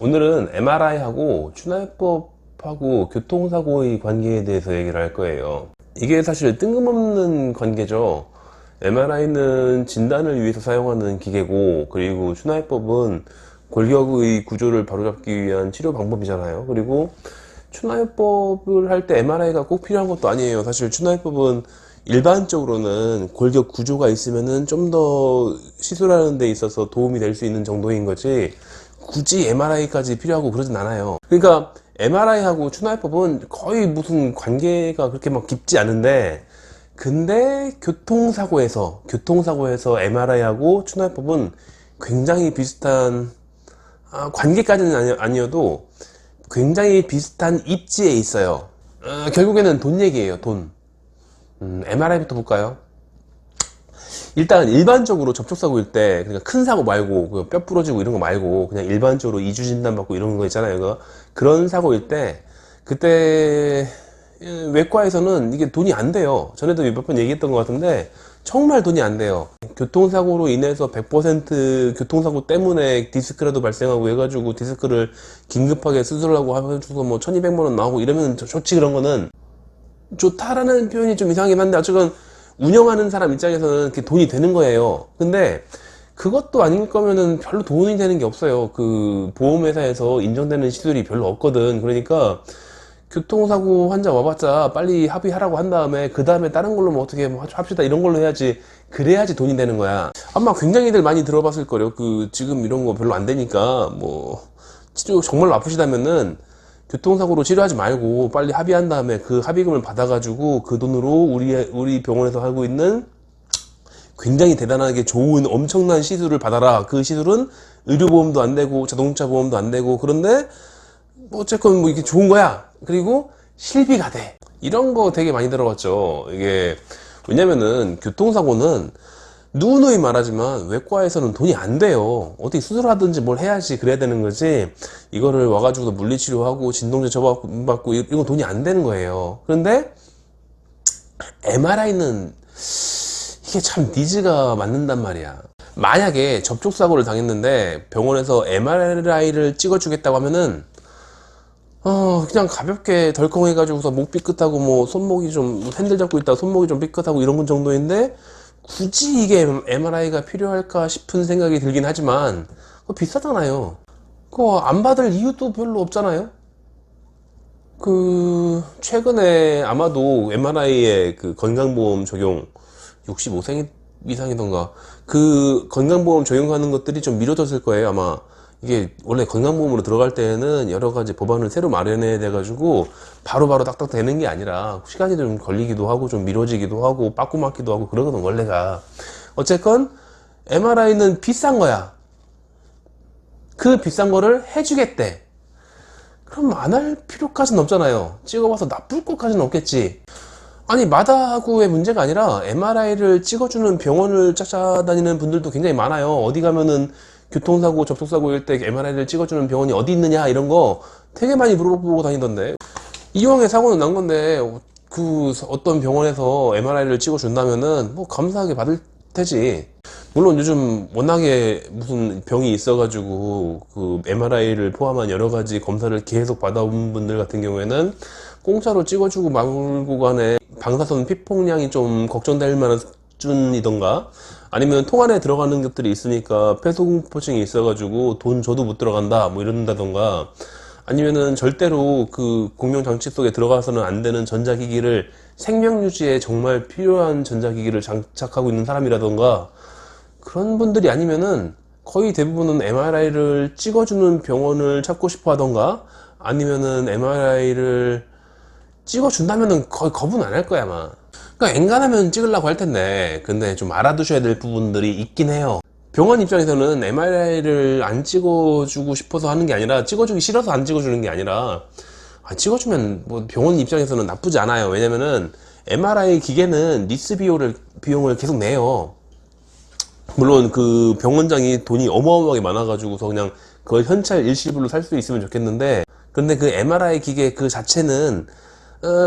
오늘은 MRI하고 추나요법하고 교통사고의 관계에 대해서 얘기를 할 거예요. 이게 사실 뜬금없는 관계죠. MRI는 진단을 위해서 사용하는 기계고, 그리고 추나요법은 골격의 구조를 바로잡기 위한 치료 방법이잖아요. 그리고 추나요법을 할 때 MRI가 꼭 필요한 것도 아니에요. 사실 추나요법은 일반적으로는 골격 구조가 있으면은 좀 더 시술하는 데 있어서 도움이 될 수 있는 정도인 거지, 굳이 MRI까지 필요하고 그러진 않아요. 그러니까 MRI하고 추나요법은 거의 무슨 관계가 그렇게 막 깊지 않은데, 근데 교통사고에서 MRI하고 추나요법은 굉장히 비슷한, 관계까지는 아니어도 굉장히 비슷한 입지에 있어요. 결국에는 돈 얘기예요. 돈. MRI부터 볼까요? 일단 일반적으로 접촉사고일 때, 그러니까 큰 사고 말고 뼈 부러지고 이런 거 말고 그냥 일반적으로 이주 진단 받고 이런 거 있잖아요. 그런 사고일 때, 그때 외과에서는 이게 돈이 안 돼요. 전에도 몇 번 얘기했던 것 같은데 정말 돈이 안 돼요. 교통사고로 인해서 100% 교통사고 때문에 디스크라도 발생하고 해가지고 디스크를 긴급하게 수술하고 하면서 뭐 1200만 원 나오고 이러면 좋지. 그런 거는 좋다라는 표현이 좀 이상하긴 한데, 어쨌건 운영하는 사람 입장에서는 그게 돈이 되는 거예요. 근데 그것도 아닐 거면은 별로 돈이 되는 게 없어요. 그 보험회사에서 인정되는 시술이 별로 없거든. 그러니까 교통사고 환자 와봤자 빨리 합의하라고 한 다음에 그 다음에 다른 걸로 뭐 어떻게 뭐 합시다 이런 걸로 해야지, 그래야지 돈이 되는 거야. 아마 굉장히들 많이 들어봤을 거예요. 그 지금 이런 거 별로 안 되니까 뭐 치료 정말로 아프시다면은 교통사고로 치료하지 말고 빨리 합의한 다음에 그 합의금을 받아가지고 그 돈으로 우리 병원에서 하고 있는 굉장히 대단하게 좋은 엄청난 시술을 받아라. 그 시술은 의료보험도 안 되고 자동차 보험도 안 되고, 그런데 뭐 어쨌건 뭐 이게 좋은 거야. 그리고 실비가 돼. 이런 거 되게 많이 들어봤죠. 이게 왜냐면은 교통사고는 누누이 말하지만 외과에서는 돈이 안 돼요. 어떻게 수술하든지 뭘 해야지 그래야 되는 거지, 이거를 와가지고 물리치료하고 진통제 처방받고 이건 돈이 안 되는 거예요. 그런데 MRI는 이게 참 니즈가 맞는단 말이야. 만약에 접촉사고를 당했는데 병원에서 MRI를 찍어주겠다고 하면은 그냥 가볍게 덜컹해가지고서 목 삐끗하고 뭐 손목이 좀 핸들 잡고 있다가 손목이 좀 삐끗하고 이런 정도인데, 굳이 이게 MRI가 필요할까 싶은 생각이 들긴 하지만 그거 비싸잖아요. 그거 안 받을 이유도 별로 없잖아요. 그 최근에 아마도 MRI의 그 건강보험 적용 65세 이상이던가 그 건강보험 적용하는 것들이 좀 미뤄졌을 거예요. 아마 이게 원래 건강보험으로 들어갈 때는 여러 가지 법안을 새로 마련해야 돼가지고 바로바로 딱딱 되는 게 아니라 시간이 좀 걸리기도 하고 좀 미뤄지기도 하고 빠꾸 맞기도 하고 그러거든 원래가. 어쨌건 MRI는 비싼 거야. 그 비싼 거를 해주겠대. 그럼 안 할 필요까지는 없잖아요. 찍어봐서 나쁠 것까지는 없겠지. 아니, 마다하고의 문제가 아니라 MRI를 찍어주는 병원을 찾아다니는 분들도 굉장히 많아요. 어디 가면은 교통사고, 접촉사고일 때 MRI를 찍어주는 병원이 어디 있느냐 이런 거 되게 많이 물어보고 다니던데, 이왕에 사고는 난 건데 그 어떤 병원에서 MRI를 찍어준다면은 뭐 감사하게 받을 테지. 물론 요즘 워낙에 무슨 병이 있어가지고 그 MRI를 포함한 여러 가지 검사를 계속 받아온 분들 같은 경우에는 공짜로 찍어주고 말고 간에 방사선 피폭량이 좀 걱정될 만한 수준이던가, 아니면 통 안에 들어가는 것들이 있으니까 폐소공포증이 있어가지고 돈 줘도 못 들어간다 뭐 이런다던가, 아니면은 절대로 그 공용장치 속에 들어가서는 안 되는 전자기기를, 생명유지에 정말 필요한 전자기기를 장착하고 있는 사람이라던가, 그런 분들이 아니면은 거의 대부분은 MRI를 찍어주는 병원을 찾고 싶어 하던가, 아니면은 MRI를 찍어준다면은 거의 거부는 안 할 거야 아마. 그러니까 엔간하면 찍으려고 할 텐데, 근데 좀 알아두셔야 될 부분들이 있긴 해요. 병원 입장에서는 MRI를 안 찍어주고 싶어서 하는 게 아니라, 찍어주기 싫어서 안 찍어주는 게 아니라, 찍어주면 뭐 병원 입장에서는 나쁘지 않아요. 왜냐면은 MRI 기계는 리스 비용을 계속 내요. 물론 그 병원장이 돈이 어마어마하게 많아가지고서 그냥 그걸 현찰 일시불로 살 수 있으면 좋겠는데, 근데 그 MRI 기계 그 자체는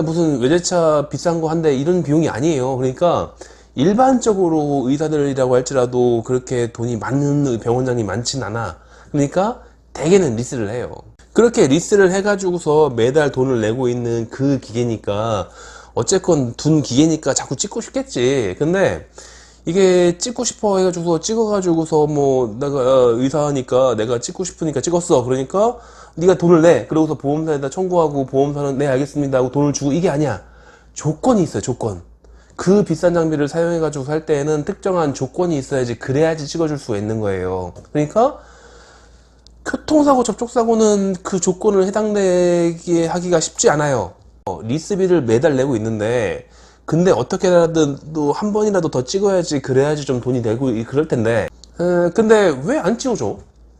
무슨 외제차 비싼 거 한대 이런 비용이 아니에요. 그러니까 일반적으로 의사들이라고 할지라도 그렇게 돈이 많은 병원장이 많진 않아. 그러니까 대개는 리스를 해요. 그렇게 리스를 해가지고서 매달 돈을 내고 있는 그 기계니까 어쨌건 둔 기계니까 자꾸 찍고 싶겠지. 근데 이게 찍고 싶어 해가지고서 찍어가지고서 뭐 내가 의사니까 내가 찍고 싶으니까 찍었어. 그러니까 네가 돈을 내. 그러고서 보험사에다 청구하고 보험사는 네 알겠습니다 하고 돈을 주고, 이게 아니야. 조건이 있어요. 조건. 그 비싼 장비를 사용해가지고 살 때에는 특정한 조건이 있어야지, 그래야지 찍어줄 수가 있는 거예요. 그러니까 교통사고, 접촉사고는 그 조건을 해당되게 하기가 쉽지 않아요. 리스비를 매달 내고 있는데, 근데 어떻게라든 또 한 번이라도 더 찍어야지, 그래야지 좀 돈이 되고 그럴 텐데, 근데 왜 안 찍어줘?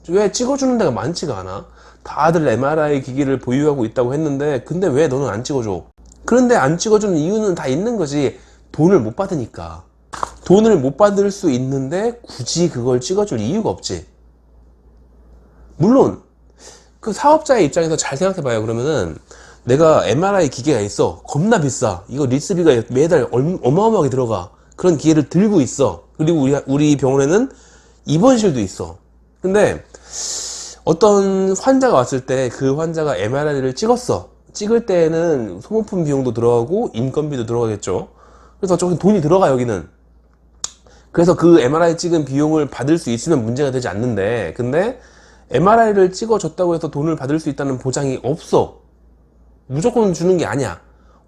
왜 찍어주는 데가 많지가 않아? 다들 MRI 기기를 보유하고 있다고 했는데, 근데 왜 너는 안 찍어줘? 그런데 안 찍어주는 이유는 다 있는 거지. 돈을 못 받으니까. 돈을 못 받을 수 있는데 굳이 그걸 찍어줄 이유가 없지. 물론 그 사업자의 입장에서 잘 생각해봐요. 그러면은 내가 MRI 기계가 있어. 겁나 비싸. 이거 리스비가 매달 어마어마하게 들어가. 그런 기계를 들고 있어. 그리고 우리 병원에는 입원실도 있어. 근데 어떤 환자가 왔을 때 그 환자가 MRI를 찍었어. 찍을 때에는 소모품 비용도 들어가고 인건비도 들어가겠죠. 그래서 저기 돈이 들어가, 여기는. 그래서 그 MRI 찍은 비용을 받을 수 있으면 문제가 되지 않는데, 근데 MRI를 찍어줬다고 해서 돈을 받을 수 있다는 보장이 없어. 무조건 주는 게 아니야.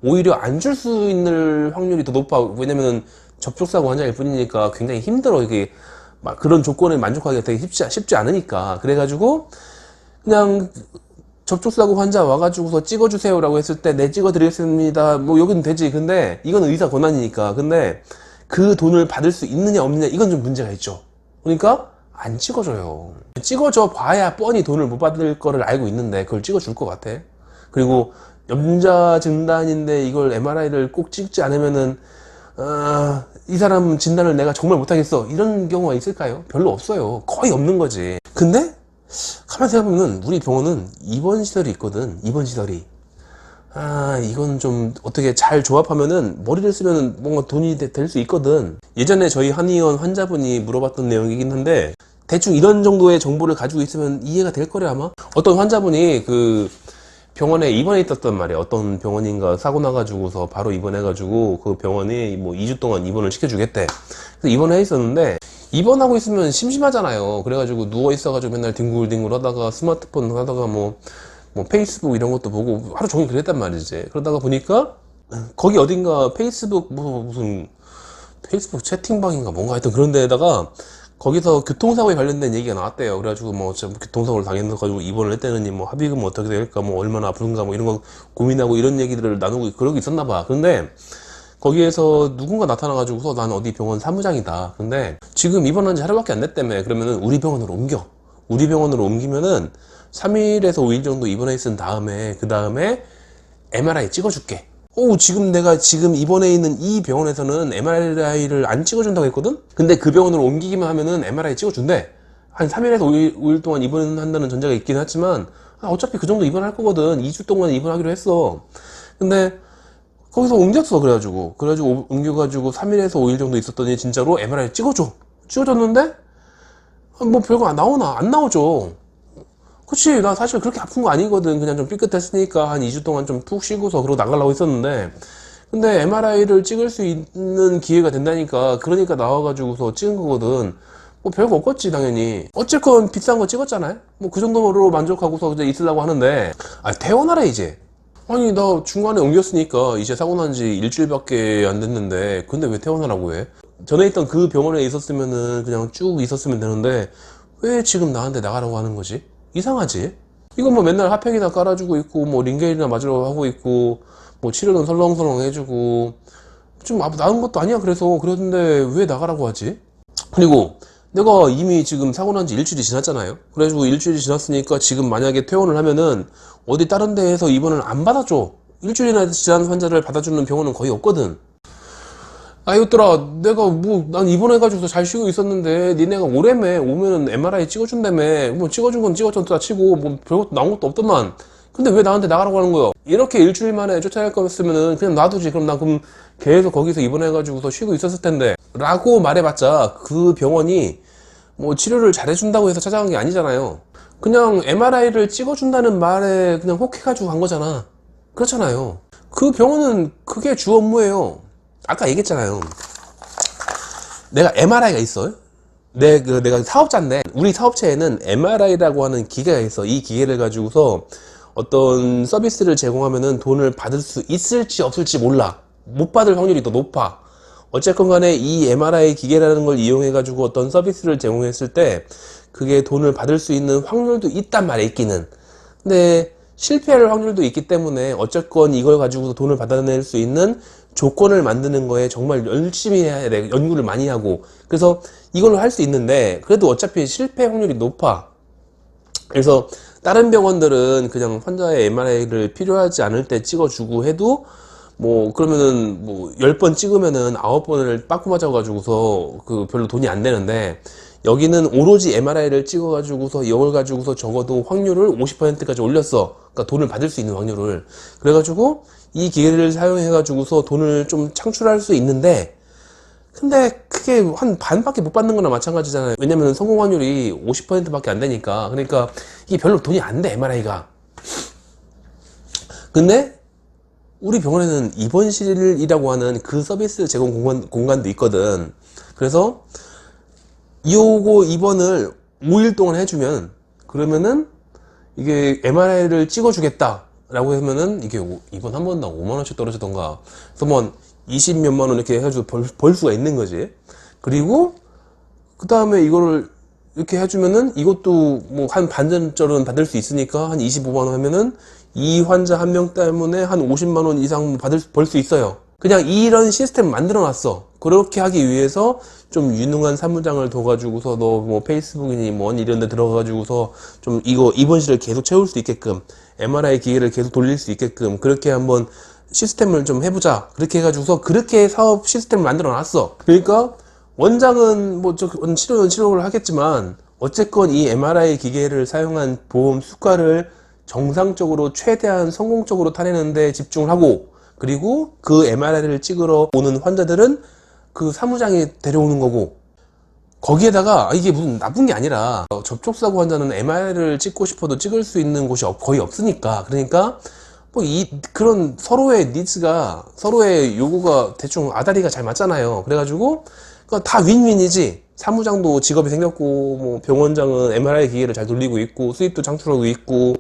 오히려 안 줄 수 있는 확률이 더 높아. 왜냐면은 접촉사고 환자일 뿐이니까 굉장히 힘들어. 이게 막 그런 조건에 만족하기가 되게 쉽지 않으니까. 그래가지고 그냥 접촉사고 환자 와가지고서 찍어주세요라고 했을 때 네 찍어드리겠습니다. 뭐 여기는 되지. 근데 이건 의사 권한이니까. 근데 그 돈을 받을 수 있느냐 없느냐, 이건 좀 문제가 있죠. 그러니까 안 찍어줘요. 찍어줘 봐야 뻔히 돈을 못 받을 거를 알고 있는데 그걸 찍어줄 것 같아. 그리고 염좌 진단인데 이걸 MRI를 꼭 찍지 않으면은 이 사람 진단을 내가 정말 못하겠어, 이런 경우가 있을까요? 별로 없어요. 거의 없는 거지. 근데 가만히 생각해보면 우리 병원은 입원시설이 있거든. 입원시설이. 이건 좀 어떻게 잘 조합하면은, 머리를 쓰면은 뭔가 돈이 될 수 있거든. 예전에 저희 한의원 환자분이 물어봤던 내용이긴 한데, 대충 이런 정도의 정보를 가지고 있으면 이해가 될 거래 아마. 어떤 환자분이 그 병원에 입원해 있었단 말이야. 어떤 병원인가 사고 나가지고서 바로 입원해가지고 그 병원이 뭐 2주 동안 입원을 시켜주겠대. 그래서 입원해 있었는데, 입원하고 있으면 심심하잖아요. 그래가지고 누워 있어가지고 맨날 뒹굴뒹굴 하다가 스마트폰 하다가 뭐 페이스북 이런 것도 보고 하루 종일 그랬단 말이지. 그러다가 보니까 거기 어딘가 페이스북 무슨 페이스북 채팅방인가 뭔가 하여튼 그런 데다가 거기서 교통사고에 관련된 얘기가 나왔대요. 그래가지고 뭐 교통사고를 당해가지고 입원을 했다느니 뭐 합의금 어떻게 될까, 뭐 얼마나 아픈가, 뭐 이런 거 고민하고 이런 얘기들을 나누고 그러고 있었나 봐. 근데 거기에서 누군가 나타나가지고서 난 어디 병원 사무장이다. 근데 지금 입원한 지 하루밖에 안 됐다며. 그러면은 우리 병원으로 옮겨. 우리 병원으로 옮기면은 3일에서 5일 정도 입원해 있은 다음에 그 다음에 MRI 찍어줄게. 지금 내가 지금 입원해 있는 이 병원에서는 MRI를 안 찍어준다고 했거든? 근데 그 병원으로 옮기기만 하면은 MRI 찍어준대. 한 3일에서 5일 동안 입원한다는 전제가 있긴 하지만 어차피 그 정도 입원할 거거든. 2주 동안 입원하기로 했어. 근데 거기서 옮겼어. 그래가지고 옮겨가지고 3일에서 5일 정도 있었더니 진짜로 MRI 찍어줬는데 뭐 별거 안 나오죠. 그치, 나 사실 그렇게 아픈 거 아니거든. 그냥 좀 삐끗했으니까 한 2주 동안 좀 푹 쉬고서 그러고 나가려고 했었는데, 근데 MRI를 찍을 수 있는 기회가 된다니까. 그러니까 나와가지고서 찍은 거거든. 뭐 별거 없겠지 당연히. 어쨌건 비싼 거 찍었잖아요. 뭐 그 정도로 만족하고서 이제 있으려고 하는데, 퇴원하래 이제. 아니 나 중간에 옮겼으니까 이제 사고 난 지 일주일밖에 안 됐는데, 근데 왜 퇴원하라고 해? 전에 있던 그 병원에 있었으면은 그냥 쭉 있었으면 되는데 왜 지금 나한테 나가라고 하는 거지? 이상하지? 이거 뭐 맨날 핫팩이나 깔아주고 있고 뭐 링겔이나 맞으러 하고 있고 뭐 치료는 설렁설렁 해주고 좀 나은 것도 아니야. 그랬는데 왜 나가라고 하지? 그리고 내가 이미 지금 사고 난 지 일주일이 지났잖아요. 그래가지고 일주일이 지났으니까 지금 만약에 퇴원을 하면은 어디 다른 데에서 입원을 안 받아줘. 일주일이나 지난 환자를 받아주는 병원은 거의 없거든. 이것들아, 내가 난 입원해가지고 잘 쉬고 있었는데 니네가 오면은 MRI 찍어준다며. 뭐 찍어준 건 찍어줬다 치고 뭐 별것도 나온 것도 없더만. 근데 왜 나한테 나가라고 하는 거야? 이렇게 일주일 만에 쫓아낼 거였으면은 그냥 놔두지. 그럼 나 그럼 계속 거기서 입원해가지고서 쉬고 있었을 텐데 라고 말해봤자 그 병원이 뭐 치료를 잘해준다고 해서 찾아간 게 아니잖아요. 그냥 MRI를 찍어준다는 말에 그냥 혹해가지고 간 거잖아. 그렇잖아요. 그 병원은 그게 주 업무예요. 아까 얘기했잖아요. 내가 MRI가 있어요. 내가 사업자인데, 우리 사업체에는 MRI라고 하는 기계가 있어. 이 기계를 가지고서 어떤 서비스를 제공하면은 돈을 받을 수 있을지 없을지 몰라. 못 받을 확률이 더 높아. 어쨌건 간에 이 MRI 기계라는 걸 이용해 가지고 어떤 서비스를 제공했을 때 그게 돈을 받을 수 있는 확률도 있단 말이야, 있기는. 근데 실패할 확률도 있기 때문에 어쨌건 이걸 가지고 돈을 받아낼 수 있는 조건을 만드는 거에 정말 열심히 해야 돼. 연구를 많이 하고. 그래서 이걸로 할 수 있는데 그래도 어차피 실패 확률이 높아. 그래서 다른 병원들은 그냥 환자의 MRI를 필요하지 않을 때 찍어주고 해도 뭐 그러면은 뭐 10번 찍으면은 9번을 빠꾸 맞아가지고서 그 별로 돈이 안 되는데, 여기는 오로지 MRI를 찍어가지고서 이걸 가지고서 적어도 확률을 50%까지 올렸어. 그러니까 돈을 받을 수 있는 확률을. 그래가지고 이 기계를 사용해가지고서 돈을 좀 창출할 수 있는데, 근데 그게 한 반밖에 못 받는 거나 마찬가지잖아요. 왜냐면 성공 확률이 50%밖에 안 되니까. 그러니까 이게 별로 돈이 안 돼, MRI가. 근데 우리 병원에는 입원실이라고 하는 그 서비스 제공 공간도 있거든. 그래서 요거 입원을 5일 동안 해주면, 그러면은 이게 MRI를 찍어주겠다 라고 하면은 이게 입원 한 번당 5만원씩 떨어지던가, 그래서 뭐 20 몇만 원 이렇게 해가지고 벌 수가 있는 거지. 그리고 그 다음에 이거를 이렇게 해주면은 이것도 뭐 한 반전절은 받을 수 있으니까 한 25만 원 하면은 이 환자 한 명 때문에 한 50만 원 이상 벌 수 있어요. 그냥 이런 시스템 만들어 놨어. 그렇게 하기 위해서 좀 유능한 사무장을 둬가지고서 너 뭐 페이스북이니 뭐 이런 데 들어가가지고서 좀 이거 입원실을 계속 채울 수 있게끔, MRI 기계를 계속 돌릴 수 있게끔 그렇게 한번 시스템을 좀 해보자. 그렇게 해가지고서 그렇게 사업 시스템을 만들어 놨어. 그러니까 원장은 뭐 치료를 하겠지만 어쨌건 이 MRI 기계를 사용한 보험 수가를 정상적으로 최대한 성공적으로 타내는 데 집중을 하고, 그리고 그 MRI를 찍으러 오는 환자들은 그 사무장이 데려오는 거고, 거기에다가 이게 무슨 나쁜 게 아니라 접촉사고 환자는 MRI를 찍고 싶어도 찍을 수 있는 곳이 거의 없으니까. 그러니까 뭐 그런 서로의 니즈가, 서로의 요구가 대충 아다리가 잘 맞잖아요. 그래가지고 다 윈윈이지. 사무장도 직업이 생겼고, 뭐 병원장은 MRI 기계를 잘 돌리고 있고 수입도 창출하고 있고,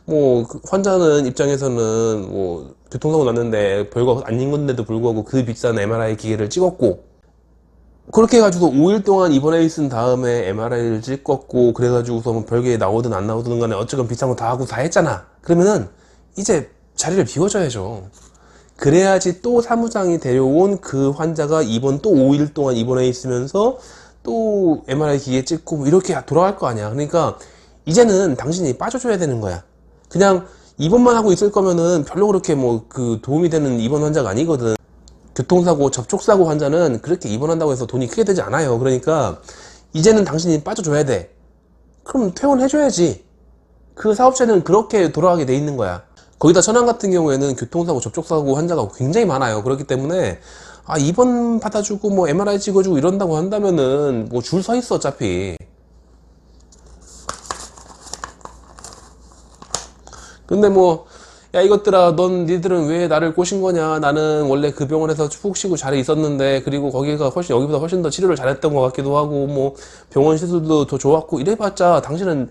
뭐 환자는 입장에서는 뭐 교통사고 났는데 별거 아닌 건데도 불구하고 그 비싼 MRI 기계를 찍었고, 그렇게 해가지고 5일 동안 입원해 있은 다음에 MRI를 찍었고, 그래가지고서 뭐 별게 나오든 안 나오든 간에 어쨌건 비싼 거 다 하고 다 했잖아. 그러면은 이제 자리를 비워줘야죠. 그래야지 또 사무장이 데려온 그 환자가 또 5일 동안 입원해 있으면서 또 MRI 기계 찍고 뭐 이렇게 돌아갈 거 아니야. 그러니까 이제는 당신이 빠져줘야 되는 거야. 그냥 입원만 하고 있을 거면은 별로 그렇게 뭐 그 도움이 되는 입원 환자가 아니거든. 교통사고, 접촉사고 환자는 그렇게 입원한다고 해서 돈이 크게 되지 않아요. 그러니까 이제는 당신이 빠져줘야 돼. 그럼 퇴원해줘야지. 그 사업체는 그렇게 돌아가게 돼 있는 거야. 거기다 천안 같은 경우에는 교통사고, 접촉사고 환자가 굉장히 많아요. 그렇기 때문에 입원 받아주고 뭐 MRI 찍어주고 이런다고 한다면은 뭐 줄 서 있어 어차피. 근데 뭐 야 이것들아, 니들은 왜 나를 꼬신 거냐. 나는 원래 그 병원에서 푹 쉬고 잘 있었는데, 그리고 거기가 여기보다 훨씬 더 치료를 잘했던 것 같기도 하고, 뭐 병원 시술도 더 좋았고 이래봤자 당신은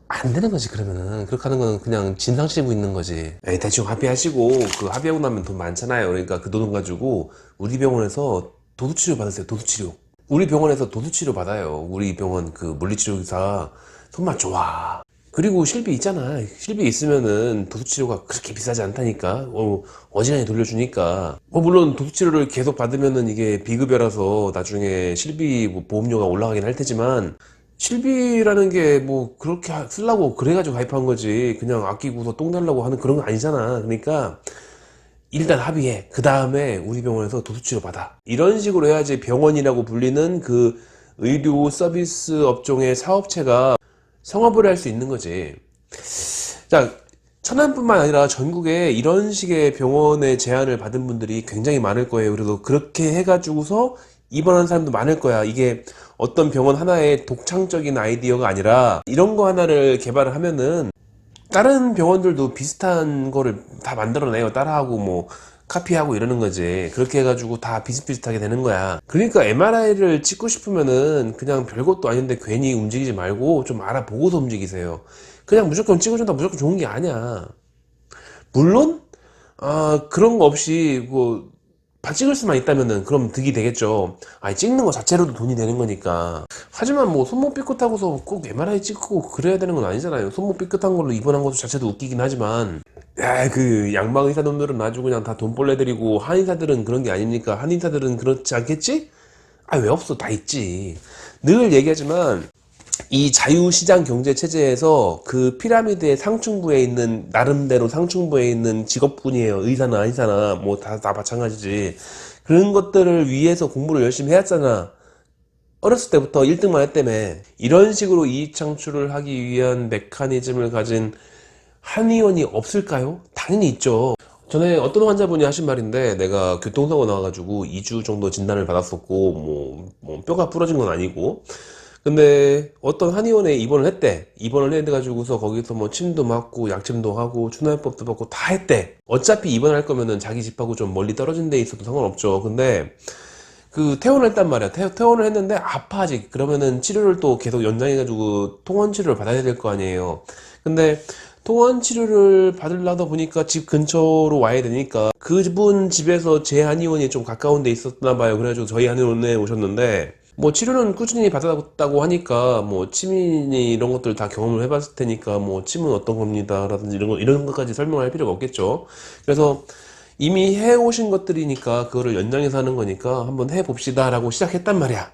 안 되는 거지. 그러면은 그렇게 하는 건 그냥 진상치고 있는 거지. 에이, 대충 합의하시고, 그 합의하고 나면 돈 많잖아요. 그러니까 그 돈 가지고 우리 병원에서 도수치료 받으세요. 도수치료. 우리 병원에서 도수치료 받아요. 우리 병원 그 물리치료기사 손맛 좋아. 그리고 실비 있잖아. 실비 있으면은 도수치료가 그렇게 비싸지 않다니까. 어지간히 돌려주니까. 뭐 물론 도수치료를 계속 받으면은 이게 비급여라서 나중에 실비 뭐 보험료가 올라가긴 할 테지만, 실비라는 게 뭐 그렇게 쓰려고 그래가지고 가입한 거지, 그냥 아끼고서 똥 달라고 하는 그런 거 아니잖아. 그러니까 일단 합의해. 그 다음에 우리 병원에서 도수치료 받아. 이런 식으로 해야지 병원이라고 불리는 그 의료 서비스 업종의 사업체가 성업을 할 수 있는 거지. 자, 천안뿐만 아니라 전국에 이런 식의 병원의 제안을 받은 분들이 굉장히 많을 거예요. 그래서 그렇게 해가지고서 입원하는 사람도 많을 거야. 이게 어떤 병원 하나의 독창적인 아이디어가 아니라 이런 거 하나를 개발을 하면은 다른 병원들도 비슷한 거를 다 만들어내요. 따라하고 뭐 카피하고 이러는 거지. 그렇게 해가지고 다 비슷비슷하게 되는 거야. 그러니까 MRI를 찍고 싶으면은 그냥 별것도 아닌데 괜히 움직이지 말고 좀 알아보고서 움직이세요. 그냥 무조건 찍어준다 무조건 좋은 게 아니야. 물론 그런 거 없이 뭐 찍을 수만 있다면은 그럼 득이 되겠죠. 찍는 거 자체로도 돈이 되는 거니까. 하지만 뭐 손목 삐끗하고서 꼭 MRI 찍고 그래야 되는 건 아니잖아요. 손목 삐끗한 걸로 입원한 것도 자체도 웃기긴 하지만, 야, 그 양방 의사 놈들은 아주 그냥 다 돈벌레 들이고 한의사들은 그런 게 아니니까 한의사들은 그렇지 않겠지? 왜 없어? 다 있지. 늘 얘기하지만 이 자유시장 경제 체제에서 그 피라미드의 상층부에 있는 나름대로 상층부에 있는 직업군이에요. 의사나 한의사나 뭐 다 마찬가지지. 그런 것들을 위해서 공부를 열심히 해왔잖아. 어렸을 때부터 1등만 했다며. 이런 식으로 이익 창출을 하기 위한 메커니즘을 가진 한의원이 없을까요? 당연히 있죠. 전에 어떤 환자분이 하신 말인데, 내가 교통사고 나와가지고 2주 정도 진단을 받았었고 뭐 뼈가 부러진 건 아니고, 근데 어떤 한의원에 입원을 했대. 입원을 해가지고서 거기서 뭐 침도 맞고 약침도 하고 추나요법도 받고 다 했대. 어차피 입원할 거면은 자기 집하고 좀 멀리 떨어진 데 있어도 상관없죠. 근데 그 퇴원을 했단 말이야. 퇴원을 했는데 아파하지. 그러면은 치료를 또 계속 연장해가지고 통원 치료를 받아야 될 거 아니에요. 근데 통원 치료를 받으려다 보니까 집 근처로 와야 되니까 그분 집에서 제 한의원이 좀 가까운 데 있었나 봐요. 그래가지고 저희 한의원에 오셨는데, 뭐 치료는 꾸준히 받았다고 하니까 뭐 침이니 이런 것들 다 경험을 해봤을 테니까 뭐 침은 어떤 겁니다 라든지 이런 것까지 설명할 필요가 없겠죠. 그래서 이미 해오신 것들이니까 그거를 연장해서 하는 거니까 한번 해봅시다 라고 시작했단 말이야.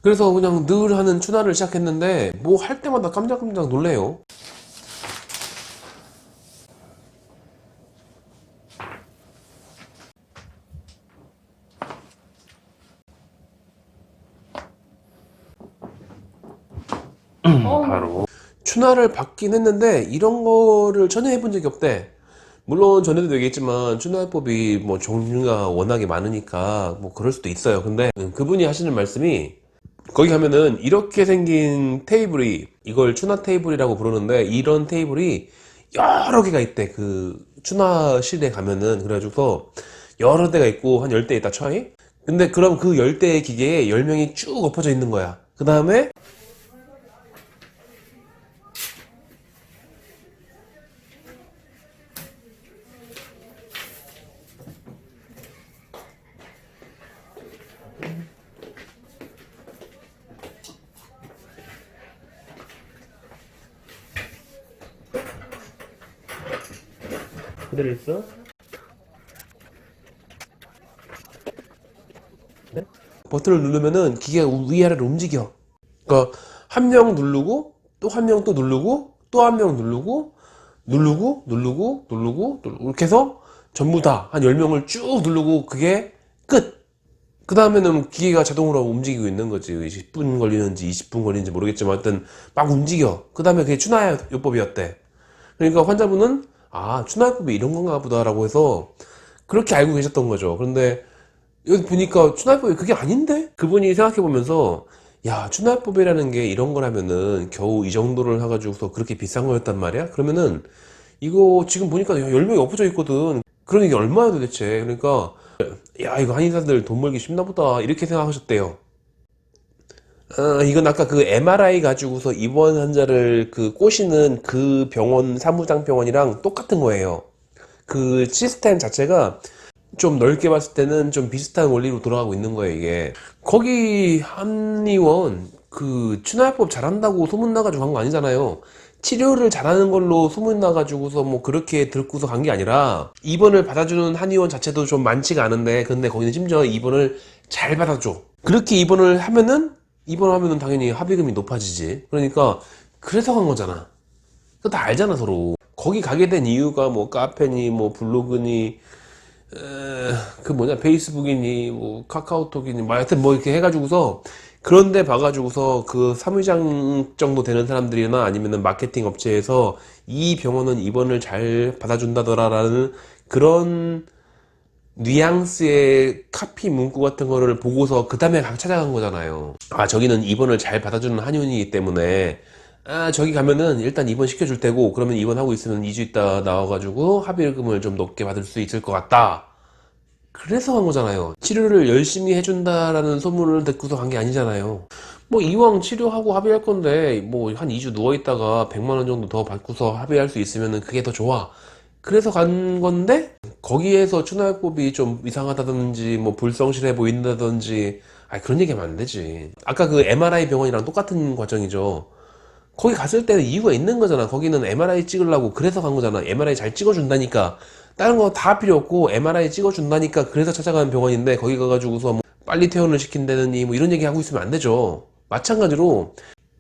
그래서 그냥 늘 하는 추나를 시작했는데 뭐 할 때마다 깜짝깜짝 놀래요. 바로 추나를 받긴 했는데 이런 거를 전혀 해본 적이 없대. 물론 전에도 얘기했지만 추나요법이 뭐 종류가 워낙에 많으니까 뭐 그럴 수도 있어요. 근데 그분이 하시는 말씀이, 거기 가면은 이렇게 생긴 테이블이, 이걸 추나 테이블이라고 부르는데 이런 테이블이 여러 개가 있대. 그 추나실에 가면은. 그래가지고서 여러 대가 있고 한 10대 있다 쳐이. 근데 그럼 그 10대의 기계에 10명이 쭉 엎어져 있는 거야. 그 다음에 그대로 있어? 네? 버튼을 누르면은 기계가 위아래로 움직여. 그러니까 한 명 누르고 또 한 명 또 누르고 또 한 명 누르고 이렇게 해서 전부 다 한 10명을 쭉 누르고 그게 끝! 그 다음에는 기계가 자동으로 움직이고 있는 거지. 10분 걸리는지 20분 걸리는지 모르겠지만 하여튼 막 움직여. 그 다음에 그게 추나요법이었대. 그러니까 환자분은 추나요법이 이런 건가 보다라고 해서 그렇게 알고 계셨던 거죠. 그런데 여기 보니까 추나요법이 그게 아닌데? 그분이 생각해보면서, 야, 추나요법이라는 게 이런 거라면은 겨우 이 정도를 해가지고서 그렇게 비싼 거였단 말이야? 그러면은 이거 지금 보니까 10명이 엎어져 있거든. 그러니 이게 얼마야 도대체? 그러니까 야, 이거 한의사들 돈 벌기 쉽나 보다 이렇게 생각하셨대요. 이건 아까 그 MRI 가지고서 입원 환자를 그 꼬시는 그 병원, 사무장 병원이랑 똑같은 거예요. 그 시스템 자체가 좀 넓게 봤을 때는 좀 비슷한 원리로 돌아가고 있는 거예요, 이게. 거기 한의원 그 추나요법 잘한다고 소문나가지고 간 거 아니잖아요. 치료를 잘하는 걸로 소문나가지고서 뭐 그렇게 듣고서 간 게 아니라 입원을 받아주는 한의원 자체도 좀 많지가 않은데, 근데 거기는 심지어 입원을 잘 받아줘. 그렇게 입원하면은 당연히 합의금이 높아지지. 그러니까 그래서 간 거잖아. 그거 다 알잖아, 서로. 거기 가게 된 이유가 뭐 카페니 뭐 블로그니 페이스북이니 뭐 카카오톡이니 뭐 하여튼 뭐 이렇게 해가지고서 그런데 봐가지고서 그 사무장 정도 되는 사람들이나 아니면은 마케팅 업체에서 이 병원은 입원을 잘 받아준다더라라는 그런 뉘앙스의 카피 문구 같은 거를 보고서 그 다음에 찾아간 거잖아요. 아, 저기는 입원을 잘 받아주는 한의원이기 때문에 아, 저기 가면은 일단 입원 시켜줄 테고, 그러면 입원하고 있으면 2주 있다 나와가지고 합의금을 좀 높게 받을 수 있을 것 같다. 그래서 간 거잖아요. 치료를 열심히 해준다라는 소문을 듣고서 간 게 아니잖아요. 뭐 이왕 치료하고 합의할 건데 뭐 한 2주 누워있다가 100만 원 정도 더 받고서 합의할 수 있으면 그게 더 좋아. 그래서 간 건데 거기에서 추나요법이 좀 이상하다든지 뭐 불성실해 보인다든지, 아, 그런 얘기하면 안 되지. 아까 그 MRI 병원이랑 똑같은 과정이죠. 거기 갔을 때는 이유가 있는 거잖아. 거기는 MRI 찍으려고 그래서 간 거잖아. MRI 잘 찍어준다니까. 다른 거 다 필요 없고 MRI 찍어준다니까 그래서 찾아가는 병원인데, 거기 가가지고서 뭐 빨리 퇴원을 시킨다느니 뭐 이런 얘기 하고 있으면 안 되죠. 마찬가지로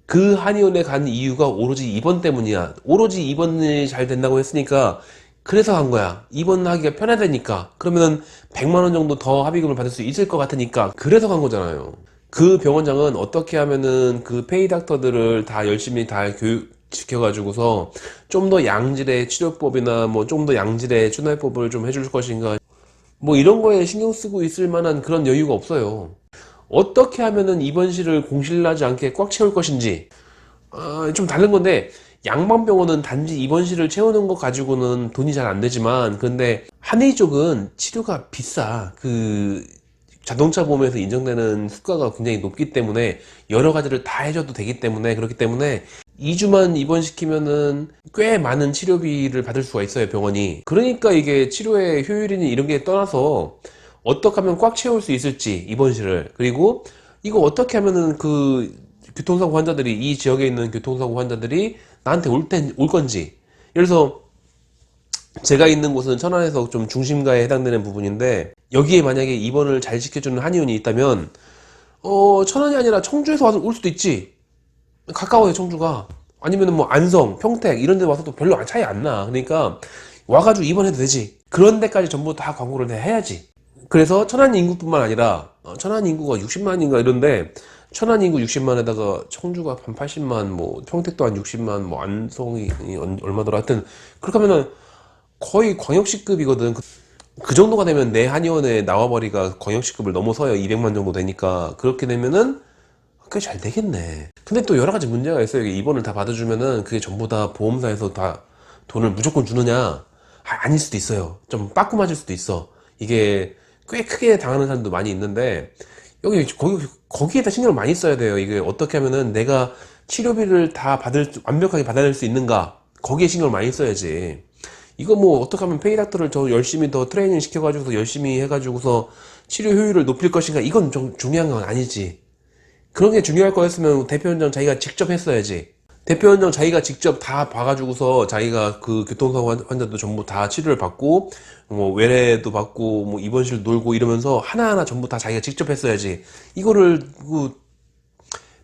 그 한의원에 간 이유가 오로지 입원 때문이야. 오로지 입원이 잘 된다고 했으니까 그래서 간 거야. 입원하기가 편하다니까. 그러면은 100만 원 정도 더 합의금을 받을 수 있을 것 같으니까 그래서 간 거잖아요. 그 병원장은 어떻게 하면은 그 페이 닥터들을 다 열심히 다 교육 시켜가지고서 좀 더 양질의 치료법이나 뭐 좀 더 양질의 추나요법을 좀 해줄 것인가, 뭐 이런 거에 신경 쓰고 있을 만한 그런 여유가 없어요. 어떻게 하면은 입원실을 공실나지 않게 꽉 채울 것인지, 좀 다른 건데, 양방병원은 단지 입원실을 채우는 것 가지고는 돈이 잘 안 되지만, 근데 한의 쪽은 치료가 비싸. 그 자동차 보험에서 인정되는 수가가 굉장히 높기 때문에 여러 가지를 다 해줘도 되기 때문에, 그렇기 때문에 2주만 입원시키면은 꽤 많은 치료비를 받을 수가 있어요, 병원이. 그러니까 이게 치료의 효율이니 이런 게 떠나서 어떻게 하면 꽉 채울 수 있을지, 입원실을. 그리고 이거 어떻게 하면은 그 교통사고 환자들이, 이 지역에 있는 교통사고 환자들이 나한테 올 건지. 예를 들어서 제가 있는 곳은 천안에서 좀 중심가에 해당되는 부분인데, 여기에 만약에 입원을 잘 시켜주는 한의원이 있다면 천안이 아니라 청주에서 와서 올 수도 있지. 가까워요, 청주가. 아니면은 뭐 안성, 평택 이런 데 와서도 별로 차이 안 나. 그러니까 와가지고 입원해도 되지. 그런 데까지 전부 다 광고를 해야지. 그래서 천안 인구뿐만 아니라 천안 인구가 60만인가 이런데, 천안 인구 60만에다가 청주가 한 80만, 뭐 평택도 한 60만, 뭐 안성이 얼마더라. 하여튼 그렇게 하면은 거의 광역시급이거든. 그 정도가 되면 내 한의원에 나와버리가 광역시급을 넘어서요. 200만 정도 되니까. 그렇게 되면은 꽤 잘 되겠네. 근데 또 여러 가지 문제가 있어요. 이게 입원을 다 받아주면은 그게 전부 다 보험사에서 다 돈을 무조건 주느냐? 아닐 수도 있어요. 좀 빠꾸 맞을 수도 있어. 이게 꽤 크게 당하는 사람도 많이 있는데, 거기에다 신경을 많이 써야 돼요. 이게 어떻게 하면은 내가 치료비를 다 완벽하게 받아낼 수 있는가? 거기에 신경을 많이 써야지. 이거 뭐 어떻게 하면 페이닥터를 더 열심히 더 트레이닝 시켜가지고서 열심히 해가지고서 치료 효율을 높일 것인가, 이건 좀 중요한 건 아니지. 그런 게 중요할 거였으면 대표원장 자기가 직접 했어야지. 대표원장 자기가 직접 다 봐가지고서 자기가 그 교통사고 환자도 전부 다 치료를 받고 뭐 외래도 받고 뭐 입원실 놀고 이러면서 하나하나 전부 다 자기가 직접 했어야지. 이거를 그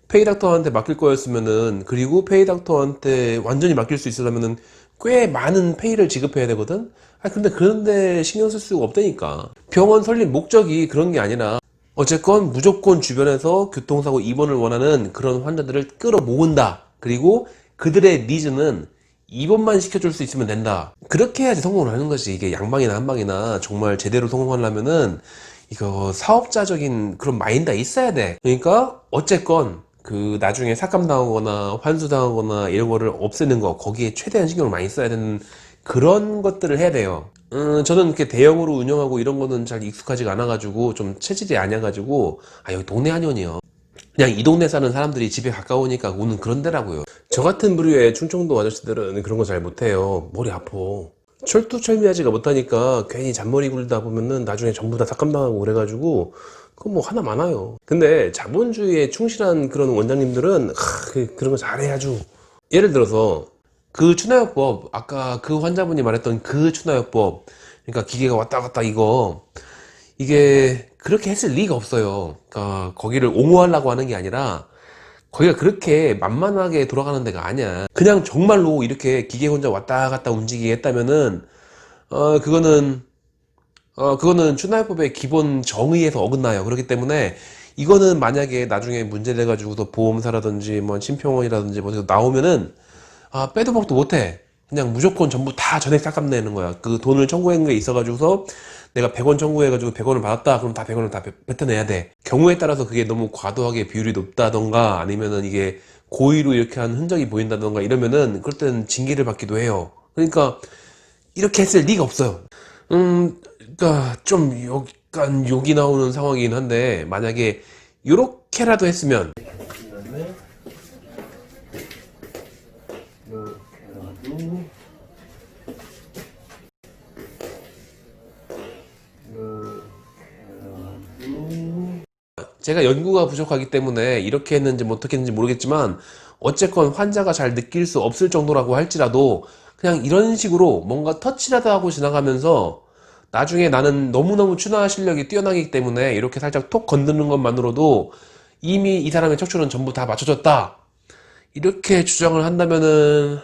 페이닥터한테 맡길 거였으면은, 그리고 페이닥터한테 완전히 맡길 수 있으려면은 꽤 많은 페이를 지급해야 되거든. 근데 그런데 신경 쓸 수가 없다니까. 병원 설립 목적이 그런 게 아니라 어쨌건 무조건 주변에서 교통사고 입원을 원하는 그런 환자들을 끌어모은다. 그리고 그들의 니즈는 입원만 시켜줄 수 있으면 된다. 그렇게 해야지 성공을 하는 거지. 이게 양방이나 한방이나 정말 제대로 성공하려면은 이거 사업자적인 그런 마인드가 있어야 돼. 그러니까 어쨌건 그 나중에 삭감당하거나 환수당하거나 이런 거를 없애는 거, 거기에 최대한 신경을 많이 써야 되는 그런 것들을 해야 돼요. 저는 이렇게 대형으로 운영하고 이런 거는 잘 익숙하지가 않아가지고 좀 체질이 아니어가지고, 여기 동네 한의원이요. 그냥 이 동네 사는 사람들이 집에 가까우니까 오는 그런 데라고요. 저 같은 부류의 충청도 아저씨들은 그런 거 잘 못해요. 머리 아파. 철두철미하지가 못하니까 괜히 잔머리 굴다 보면은 나중에 전부 다 삭감당하고 그래가지고 그거 뭐 하나 많아요. 근데 자본주의에 충실한 그런 원장님들은 그런 거 잘해야죠. 예를 들어서 그 추나요법, 아까 그 환자분이 말했던 그 추나요법, 그러니까 기계가 왔다 갔다 이게 그렇게 했을 리가 없어요. 그러니까 거기를 옹호하려고 하는 게 아니라 거기가 그렇게 만만하게 돌아가는 데가 아니야. 그냥 정말로 이렇게 기계 혼자 왔다 갔다 움직이게 했다면은 그거는 추나요법의 기본 정의에서 어긋나요. 그렇기 때문에 이거는 만약에 나중에 문제돼 가지고서 보험사라든지 뭐 심평원이라든지 뭐 나오면은 빼도 박도 못해. 그냥 무조건 전부 다 전액 싹 갚내는 거야. 그 돈을 청구한 게 있어가지고서 내가 100원 청구해가지고 100원을 받았다. 그럼 다 100원을 다 뱉어내야 돼. 경우에 따라서 그게 너무 과도하게 비율이 높다던가 아니면은 이게 고의로 이렇게 한 흔적이 보인다던가 이러면은 그럴 때는 징계를 받기도 해요. 그러니까 이렇게 했을 리가 없어요. 그러니까 좀 약간 욕이 나오는 상황이긴 한데 만약에 요렇게라도 했으면 그다음에 이렇게라도 제가 연구가 부족하기 때문에 이렇게 했는지 뭐 어떻게 했는지 모르겠지만 어쨌건 환자가 잘 느낄 수 없을 정도라고 할지라도 그냥 이런 식으로 뭔가 터치라도 하고 지나가면서 나중에 나는 너무너무 추나 실력이 뛰어나기 때문에 이렇게 살짝 톡 건드는 것만으로도 이미 이 사람의 척추는 전부 다 맞춰졌다. 이렇게 주장을 한다면은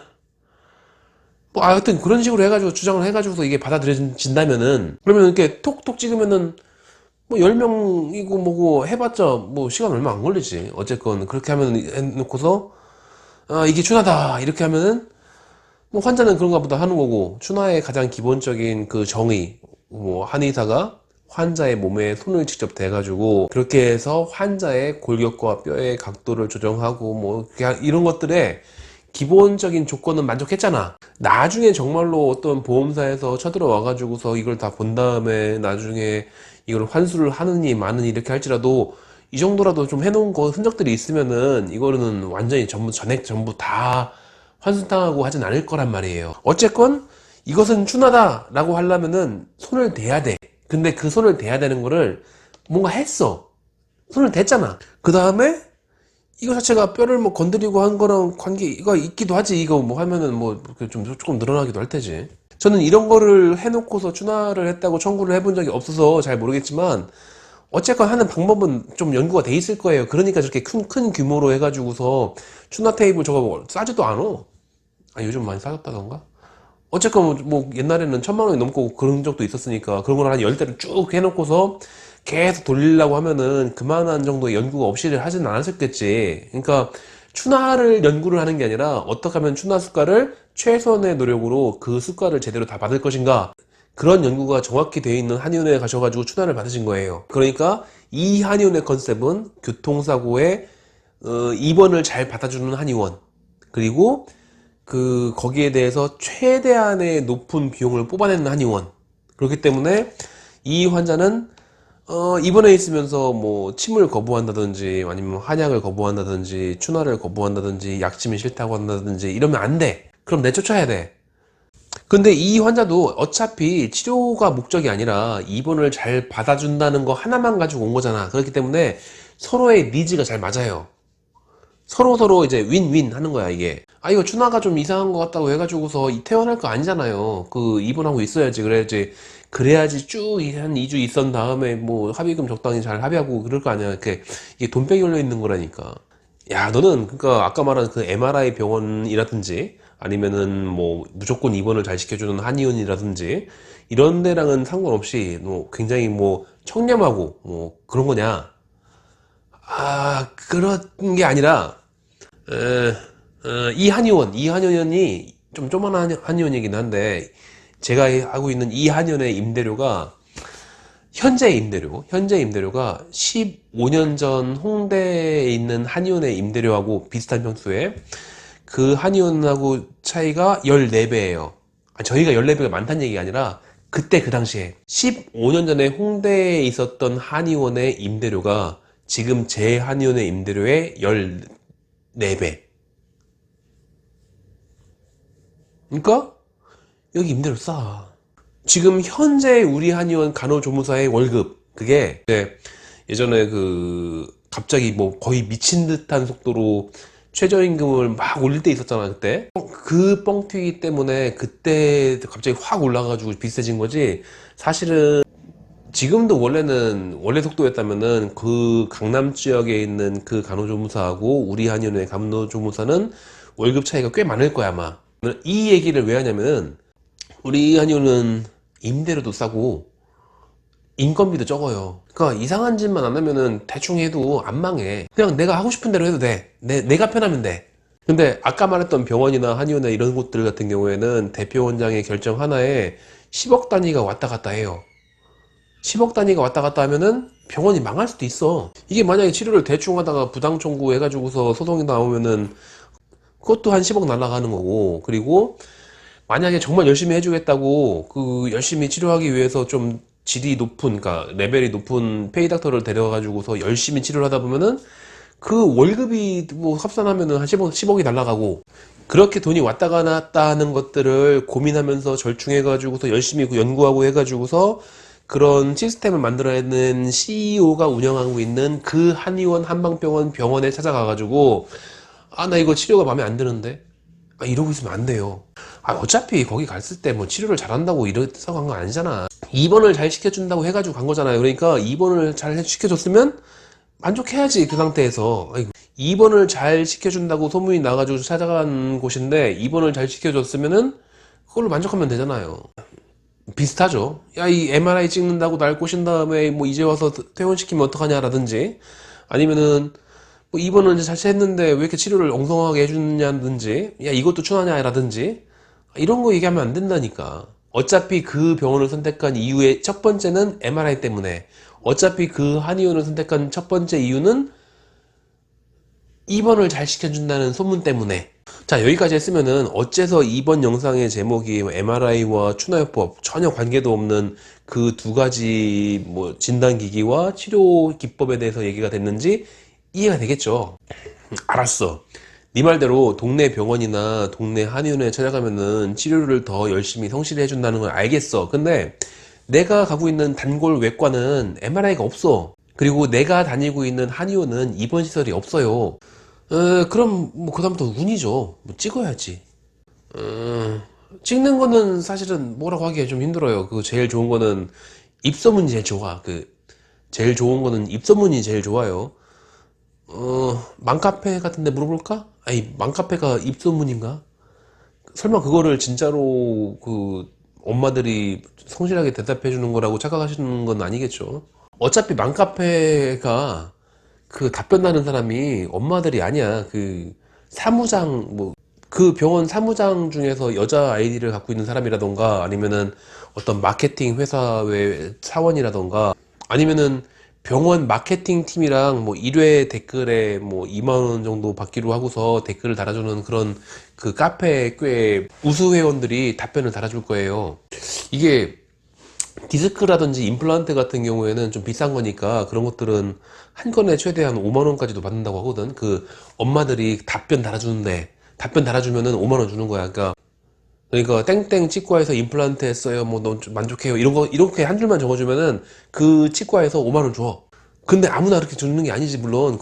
뭐 하여튼 그런 식으로 해가지고 주장을 해가지고서 이게 받아들여진다면은 그러면 이렇게 톡톡 찍으면은 뭐 10명이고 뭐고 해봤자 뭐 시간 얼마 안 걸리지. 어쨌건 그렇게 하면 해놓고서 아 이게 추나다 이렇게 하면은 뭐 환자는 그런가 보다 하는 거고 추나의 가장 기본적인 그 정의 뭐 한의사가 환자의 몸에 손을 직접 대가지고 그렇게 해서 환자의 골격과 뼈의 각도를 조정하고 뭐 이런 것들에 기본적인 조건은 만족했잖아. 나중에 정말로 어떤 보험사에서 쳐들어와 가지고서 이걸 다 본 다음에 나중에 이걸 환수를 하느니 마느니 이렇게 할지라도 이 정도라도 좀 해놓은 거 흔적들이 있으면은 이거는 완전히 전부 전액 전부 다 환수당하고 하진 않을 거란 말이에요. 어쨌건 이것은 추나다 라고 하려면은 손을 대야 돼. 근데 그 손을 대야 되는 거를 뭔가 했어. 손을 댔잖아. 그 다음에 이거 자체가 뼈를 뭐 건드리고 한 거랑 관계가 있기도 하지. 이거 뭐 하면은 뭐 좀 조금 늘어나기도 할 테지. 저는 이런 거를 해놓고서 추나를 했다고 청구를 해본 적이 없어서 잘 모르겠지만 어쨌건 하는 방법은 좀 연구가 돼 있을 거예요. 그러니까 저렇게 큰 규모로 해가지고서 추나 테이블 저거 싸지도 않아. 아 요즘 많이 싸졌다던가? 어쨌건 뭐 옛날에는 1,000만 원이 넘고 그런 적도 있었으니까 그런 걸 한 10대를 쭉 해놓고서 계속 돌리려고 하면은 그만한 정도의 연구가 없이를 하진 않았었겠지. 그러니까 추나를 연구를 하는 게 아니라 어떻게 하면 추나 수가를 최선의 노력으로 그 수가를 제대로 다 받을 것인가 그런 연구가 정확히 되어 있는 한의원에 가셔가지고 추나를 받으신 거예요. 그러니까 이 한의원의 컨셉은 교통사고에 입원을 잘 받아주는 한의원 그리고 그 거기에 대해서 최대한의 높은 비용을 뽑아내는 한의원. 그렇기 때문에 이 환자는 입원해 있으면서 뭐 침을 거부한다든지 아니면 한약을 거부한다든지 추나를 거부한다든지 약침이 싫다고 한다든지 이러면 안 돼. 그럼 내쫓아야 돼. 근데 이 환자도 어차피 치료가 목적이 아니라 입원을 잘 받아준다는 거 하나만 가지고 온 거잖아. 그렇기 때문에 서로의 니즈가 잘 맞아요. 서로 이제 윈윈 하는 거야 이게. 아 이거 추나가 좀 이상한 것 같다고 해가지고서 퇴원할 거 아니잖아요. 그 입원하고 있어야지. 그래야지 쭉 한 2주 있은 다음에 뭐 합의금 적당히 잘 합의하고 그럴 거 아니야. 이게 돈백이 걸려 있는 거라니까. 야 너는 그러니까 아까 말한 그 MRI 병원이라든지 아니면은 뭐 무조건 입원을 잘 시켜주는 한의원이라든지 이런 데랑은 상관없이 뭐 굉장히 뭐 청렴하고 뭐 그런 거냐. 아, 그런 게 아니라, 이 한의원이 좀 조만한 한의원이긴 한데, 제가 하고 있는 이 한의원의 임대료가, 현재 임대료가 15년 전 홍대에 있는 한의원의 임대료하고 비슷한 평수에, 그 한의원하고 차이가 14배예요. 저희가 14배가 많다는 얘기가 아니라, 그때 그 당시에 15년 전에 홍대에 있었던 한의원의 임대료가 지금 제 한의원의 임대료의 14배. 그러니까 여기 임대료 싸. 지금 현재 우리 한의원 간호조무사의 월급 그게 예전에 그 갑자기 뭐 거의 미친 듯한 속도로 최저임금을 막 올릴 때 있었잖아 그때. 그 뻥튀기 때문에 그때 갑자기 확 올라가지고 비싸진 거지. 사실은 지금도 원래 속도였다면은 그 강남 지역에 있는 그 간호조무사하고 우리 한의원의 간호조무사는 월급 차이가 꽤 많을 거야 아마. 이 얘기를 왜 하냐면은 우리 한의원은 임대료도 싸고 인건비도 적어요. 그러니까 이상한 짓만 안 하면은 대충 해도 안 망해. 그냥 내가 하고 싶은 대로 해도 돼. 내가 편하면 돼. 근데 아까 말했던 병원이나 한의원이나 이런 곳들 같은 경우에는 대표 원장의 결정 하나에 10억 단위가 왔다 갔다 해요. 10억 단위가 왔다 갔다 하면은 병원이 망할 수도 있어. 이게 만약에 치료를 대충 하다가 부당 청구 해가지고서 소송이 나오면은 그것도 한 10억 날아가는 거고, 그리고 만약에 정말 열심히 해주겠다고 그 열심히 치료하기 위해서 좀 질이 높은, 그러니까 레벨이 높은 페이닥터를 데려가지고서 열심히 치료를 하다 보면은 그 월급이 뭐 합산하면은 한 10억이 날아가고, 그렇게 돈이 왔다 갔다 하는 것들을 고민하면서 절충해가지고서 열심히 연구하고 해가지고서 그런 시스템을 만들어내는 CEO가 운영하고 있는 그 한의원, 한방병원, 병원에 찾아가가지고, 아, 나 이거 치료가 마음에 안 드는데? 아, 이러고 있으면 안 돼요. 아, 어차피 거기 갔을 때 뭐 치료를 잘한다고 이래서 간 거 아니잖아. 입원을 잘 시켜준다고 해가지고 간 거잖아요. 그러니까 입원을 잘 시켜줬으면 만족해야지, 그 상태에서. 아이고, 입원을 잘 시켜준다고 소문이 나가지고 찾아간 곳인데 입원을 잘 시켜줬으면은 그걸로 만족하면 되잖아요. 비슷하죠. 야, 이 MRI 찍는다고 날 꼬신 다음에 뭐 이제 와서 퇴원시키면 어떡하냐라든지, 아니면은 뭐 입원은 이제 잘 했는데 왜 이렇게 치료를 엉성하게 해주냐든지, 야, 이것도 추하냐라든지, 이런 거 얘기하면 안 된다니까. 어차피 그 병원을 선택한 이유의 첫 번째는 MRI 때문에, 어차피 그 한의원을 선택한 첫 번째 이유는 입원을 잘 시켜준다는 소문 때문에. 자, 여기까지 했으면은 어째서 이번 영상의 제목이 MRI와 추나요법 전혀 관계도 없는 그 두 가지 뭐 진단기기와 치료 기법에 대해서 얘기가 됐는지 이해가 되겠죠? 알았어. 네 말대로 동네 병원이나 동네 한의원에 찾아가면은 치료를 더 열심히 성실히 해준다는 걸 알겠어. 근데 내가 가고 있는 단골 외과는 MRI가 없어. 그리고 내가 다니고 있는 한의원은 입원 시설이 없어요. 그럼 뭐 그다음부터 운이죠. 뭐 찍어야지. 찍는 거는 사실은 뭐라고 하기가 좀 힘들어요. 그 제일 좋은 거는 입소문이 제일 좋아. 그 제일 좋은 거는 입소문이 제일 좋아요. 맘카페 같은데 물어볼까? 아니, 맘카페가 입소문인가? 설마 그거를 진짜로 그 엄마들이 성실하게 대답해 주는 거라고 착각하시는 건 아니겠죠? 어차피 맘카페가 그 답변하는 사람이 엄마들이 아니야. 그 사무장, 뭐 그 병원 사무장 중에서 여자 아이디를 갖고 있는 사람이라던가, 아니면은 어떤 마케팅 회사의 사원이라던가, 아니면은 병원 마케팅 팀이랑 뭐 1회 댓글에 뭐 2만 원 정도 받기로 하고서 댓글을 달아주는 그런 그 카페 꽤 우수 회원들이 답변을 달아줄 거예요. 이게 디스크라든지 임플란트 같은 경우에는 좀 비싼 거니까 그런 것들은 한 건에 최대한 5만 원까지도 받는다고 하거든. 그 엄마들이 답변 달아주는데, 답변 달아주면은 5만 원 주는 거야. 그러니까 땡땡 치과에서 임플란트 했어요. 뭐 넌 만족해요. 이런 거 이렇게 한 줄만 적어주면은 그 치과에서 5만 원 줘. 근데 아무나 그렇게 주는 게 아니지, 물론.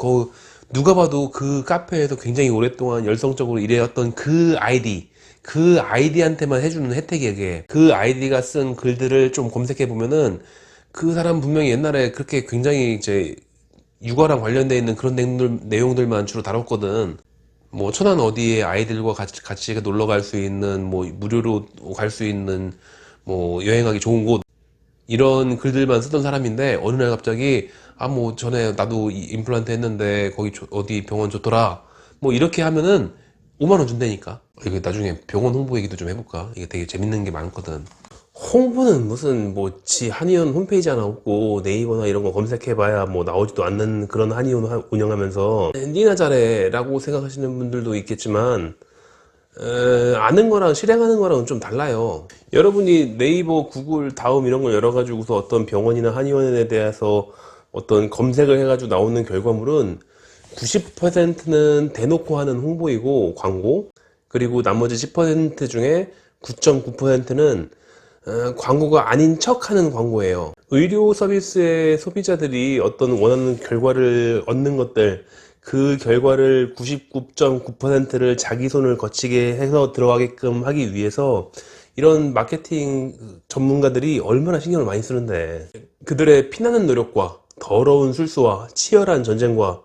누가 봐도 그 카페에서 굉장히 오랫동안 열성적으로 일해왔던 그 아이디한테만 해주는 혜택이야, 그게. 그 아이디가 쓴 글들을 좀 검색해 보면은 그 사람 분명히 옛날에 그렇게 굉장히 이제 육아랑 관련돼 있는 그런 내용들만 주로 다뤘거든. 뭐 천안 어디에 아이들과 같이 놀러 갈 수 있는, 뭐 무료로 갈 수 있는, 뭐 여행하기 좋은 곳, 이런 글들만 쓰던 사람인데 어느 날 갑자기 아, 뭐 전에 나도 임플란트 했는데 거기 어디 병원 좋더라, 뭐 이렇게 하면은 5만 원 준다니까. 이거 나중에 병원 홍보 얘기도 좀 해볼까? 이게 되게 재밌는 게 많거든. 홍보는 무슨 뭐 지 한의원 홈페이지 하나 없고 네이버나 이런 거 검색해봐야 뭐 나오지도 않는 그런 한의원 운영하면서 니나 잘해 라고 생각하시는 분들도 있겠지만, 아는 거랑 실행하는 거랑은 좀 달라요. 여러분이 네이버, 구글, 다음 이런 걸 열어가지고서 어떤 병원이나 한의원에 대해서 어떤 검색을 해가지고 나오는 결과물은 90%는 대놓고 하는 홍보이고, 광고. 그리고 나머지 10% 중에 9.9%는 광고가 아닌 척 하는 광고예요. 의료 서비스의 소비자들이 어떤 원하는 결과를 얻는 것들, 그 결과를 99.9%를 자기 손을 거치게 해서 들어가게끔 하기 위해서 이런 마케팅 전문가들이 얼마나 신경을 많이 쓰는데, 그들의 피나는 노력과 더러운 술수와 치열한 전쟁과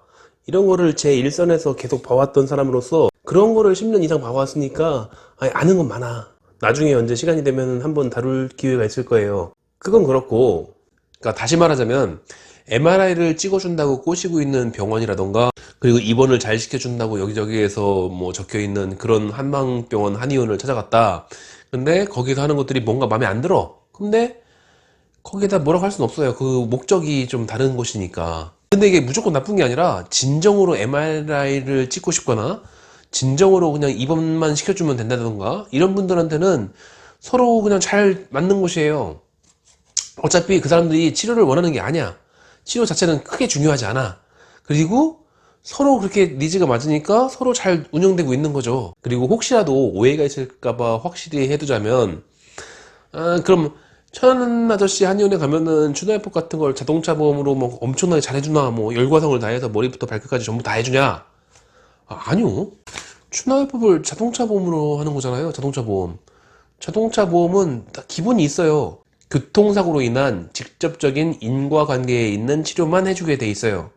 이런 거를 제 일선에서 계속 봐왔던 사람으로서 그런 거를 10년 이상 봐왔으니까 아는 건 많아. 나중에 언제 시간이 되면 한번 다룰 기회가 있을 거예요. 그건 그렇고, 그러니까 다시 말하자면 MRI를 찍어준다고 꼬시고 있는 병원이라던가, 그리고 입원을 잘 시켜준다고 여기저기에서 뭐 적혀있는 그런 한방병원 한의원을 찾아갔다. 근데 거기서 하는 것들이 뭔가 마음에 안 들어. 근데 거기에다 뭐라고 할 수는 없어요. 그 목적이 좀 다른 곳이니까. 근데 이게 무조건 나쁜 게 아니라 진정으로 MRI를 찍고 싶거나 진정으로 그냥 입원만 시켜주면 된다던가 이런 분들한테는 서로 그냥 잘 맞는 곳이에요. 어차피 그 사람들이 치료를 원하는 게 아니야. 치료 자체는 크게 중요하지 않아. 그리고 서로 그렇게 니즈가 맞으니까 서로 잘 운영되고 있는 거죠. 그리고 혹시라도 오해가 있을까봐 확실히 해두자면, 그럼 천 아저씨 한의원에 가면은 추나이법 같은 걸 자동차 보험으로 뭐 엄청나게 잘해주나, 뭐 열과성을 다해서 머리부터 발끝까지 전부 다 해주냐? 아니요. 추나이법을 자동차 보험으로 하는 거잖아요. 자동차 보험. 자동차 보험은 다 기본이 있어요. 교통사고로 인한 직접적인 인과관계에 있는 치료만 해주게 돼 있어요.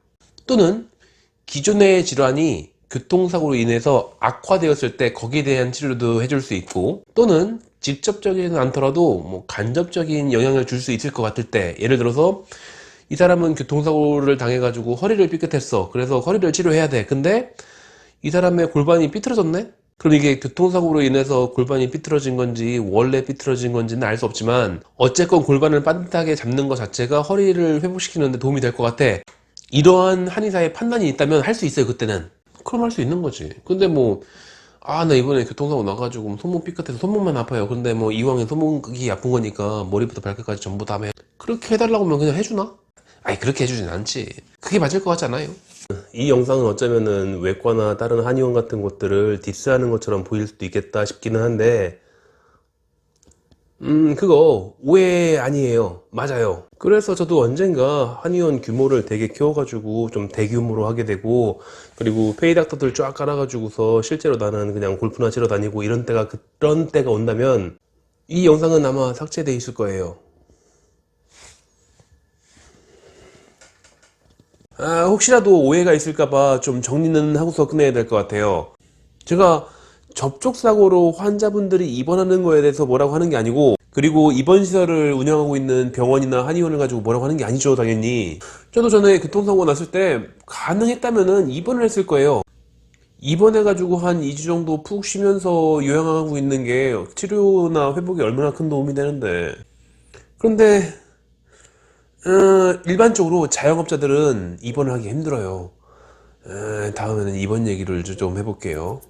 또는 기존의 질환이 교통사고로 인해서 악화되었을 때 거기에 대한 치료도 해줄 수 있고, 또는 직접적이진 않더라도 뭐 간접적인 영향을 줄 수 있을 것 같을 때, 예를 들어서 이 사람은 교통사고를 당해가지고 허리를 삐끗했어. 그래서 허리를 치료해야 돼. 근데 이 사람의 골반이 삐뚤어졌네? 그럼 이게 교통사고로 인해서 골반이 삐뚤어진 건지 원래 삐뚤어진 건지는 알 수 없지만 어쨌건 골반을 반듯하게 잡는 것 자체가 허리를 회복시키는 데 도움이 될 것 같아. 이러한 한의사의 판단이 있다면 할 수 있어요, 그때는. 그럼 할 수 있는 거지. 근데 뭐, 나 이번에 교통사고 나가지고 손목 삐끗해서 손목만 아파요. 근데 뭐 이왕에 손목이 아픈 거니까 머리부터 발끝까지 전부 다 해. 그렇게 해달라고 하면 그냥 해주나? 아니, 그렇게 해주진 않지. 그게 맞을 것 같지 않아요? 이 영상은 어쩌면은 외과나 다른 한의원 같은 곳들을 디스하는 것처럼 보일 수도 있겠다 싶기는 한데, 그거 오해 아니에요. 맞아요. 그래서 저도 언젠가 한의원 규모를 되게 키워가지고 좀 대규모로 하게 되고, 그리고 페이닥터들 쫙 깔아가지고서 실제로 나는 그냥 골프나 치러 다니고 그런 때가 온다면 이 영상은 아마 삭제돼 있을 거예요. 혹시라도 오해가 있을까봐 좀 정리는 하고서 끝내야 될 것 같아요. 제가 접촉사고로 환자분들이 입원하는 거에 대해서 뭐라고 하는 게 아니고, 그리고 입원시설을 운영하고 있는 병원이나 한의원을 가지고 뭐라고 하는 게 아니죠, 당연히. 저도 전에 교통사고 났을 때 가능했다면은 입원을 했을 거예요. 입원해가지고 한 2주 정도 푹 쉬면서 요양하고 있는 게 치료나 회복에 얼마나 큰 도움이 되는데. 그런데 일반적으로 자영업자들은 입원을 하기 힘들어요. 다음에는 입원 얘기를 좀 해볼게요.